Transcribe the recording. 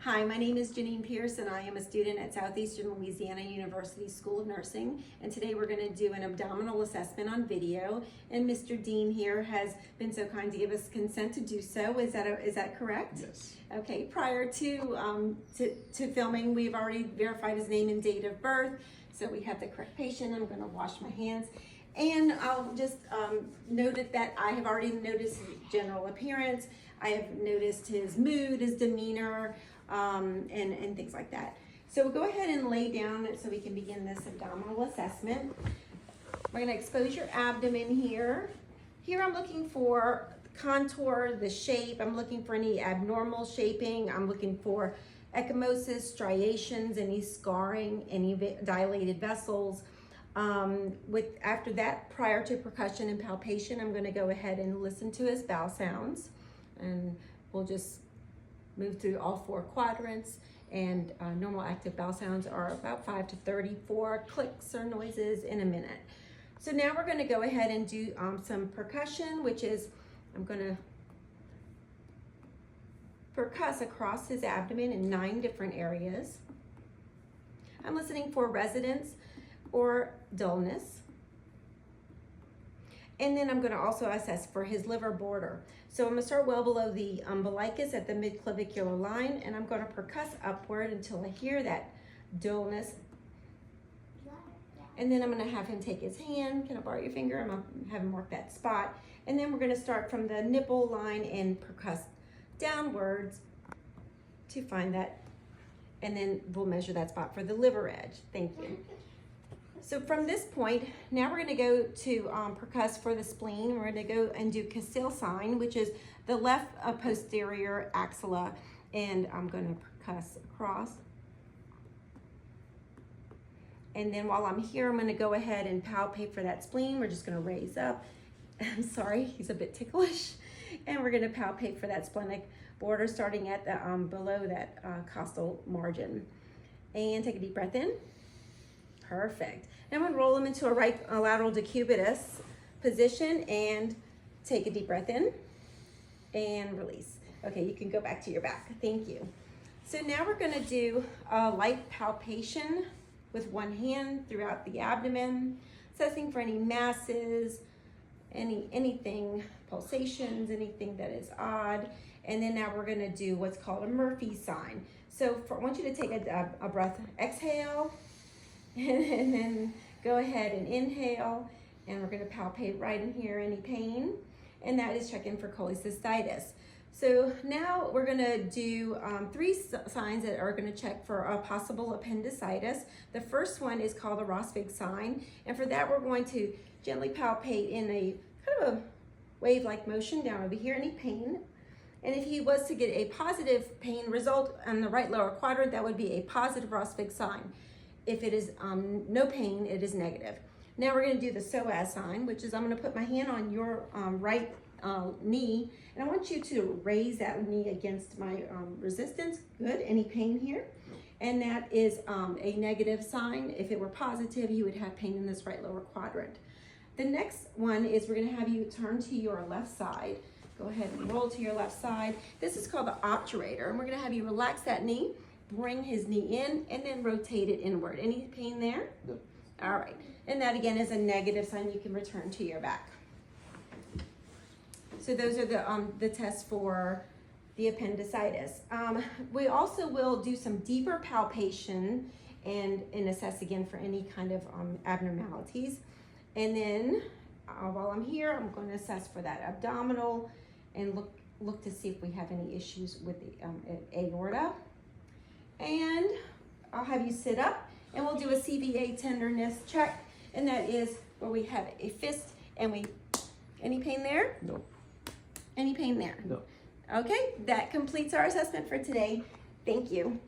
Hi, my name is Janine Pierce and I am a student at Southeastern Louisiana University School of Nursing, and today we're going to do an abdominal assessment on video, and Mr. Dean here has been so kind to give us consent to do so. Is that correct? Yes. Okay, prior to filming, we've already verified his name and date of birth, so we have the correct patient. I'm going to wash my hands. And I'll just note that I have already noticed his general appearance. I have noticed his mood, his demeanor, and things like that. So we'll go ahead and lay down so we can begin this abdominal assessment. We're going to expose your abdomen here. Here I'm looking for contour, the shape. I'm looking for any abnormal shaping. I'm looking for ecchymosis, striations, any scarring, any dilated vessels. After that, prior to percussion and palpation, I'm going to go ahead and listen to his bowel sounds, and we'll just move through all 4 quadrants. And normal active bowel sounds are about 5 to 34 clicks or noises in a minute. So now we're going to go ahead and do some percussion, which is I'm going to percuss across his abdomen in 9 different areas. I'm listening for resonance or dullness. And then I'm going to also assess for his liver border. So I'm going to start well below the umbilicus at the midclavicular line, and I'm going to percuss upward until I hear that dullness. And then I'm going to have him take his hand. Can I borrow your finger? I'm going to have him mark that spot. And then we're going to start from the nipple line and percuss downwards to find that. And then we'll measure that spot for the liver edge. Thank you. So from this point, now we're going to go to percuss for the spleen. We're going to go and do Cassell sign, which is the left posterior axilla, and I'm going to percuss across. And then while I'm here, I'm going to go ahead and palpate for that spleen. We're just going to raise up. I'm sorry, he's a bit ticklish. And we're going to palpate for that splenic border, starting at the below that costal margin. And take a deep breath in. Perfect. Now I'm going to roll them into a right lateral decubitus position and take a deep breath in and release. Okay, you can go back to your back. Thank you. So now we're going to do a light palpation with one hand throughout the abdomen, assessing for any masses, anything, pulsations, anything that is odd. And then now we're going to do what's called a Murphy sign. So I want you to take a breath, exhale, and then go ahead and inhale, and we're going to palpate right in here, any pain, and that is checking for cholecystitis. So now we're going to do 3 signs that are going to check for a possible appendicitis. The first one is called the Rosvig sign, and for that we're going to gently palpate in a kind of a wave-like motion down over here, any pain. And if he was to get a positive pain result on the right lower quadrant, that would be a positive Rosvig sign. If it is no pain, it is negative. Now we're going to do the psoas sign, which is I'm going to put my hand on your right knee, and I want you to raise that knee against my resistance. Good. Any pain here? And that is a negative sign. If it were positive, you would have pain in this right lower quadrant. The next one is we're going to have you turn to your left side. Go ahead and roll to your left side. This is called the obturator, and we're going to have you relax that knee. Bring his knee in and then rotate it inward. Any pain there? No. All right. And that again is a negative sign. You can return to your back. So those are the tests for the appendicitis. We also will do some deeper palpation and assess again for any kind of abnormalities. And then while I'm here, I'm going to assess for that abdominal and look to see if we have any issues with the aorta. And I'll have you sit up, and we'll do a CVA tenderness check, and that is where we have a fist, and any pain there? No. Any pain there? No. Okay, that completes our assessment for today. Thank you.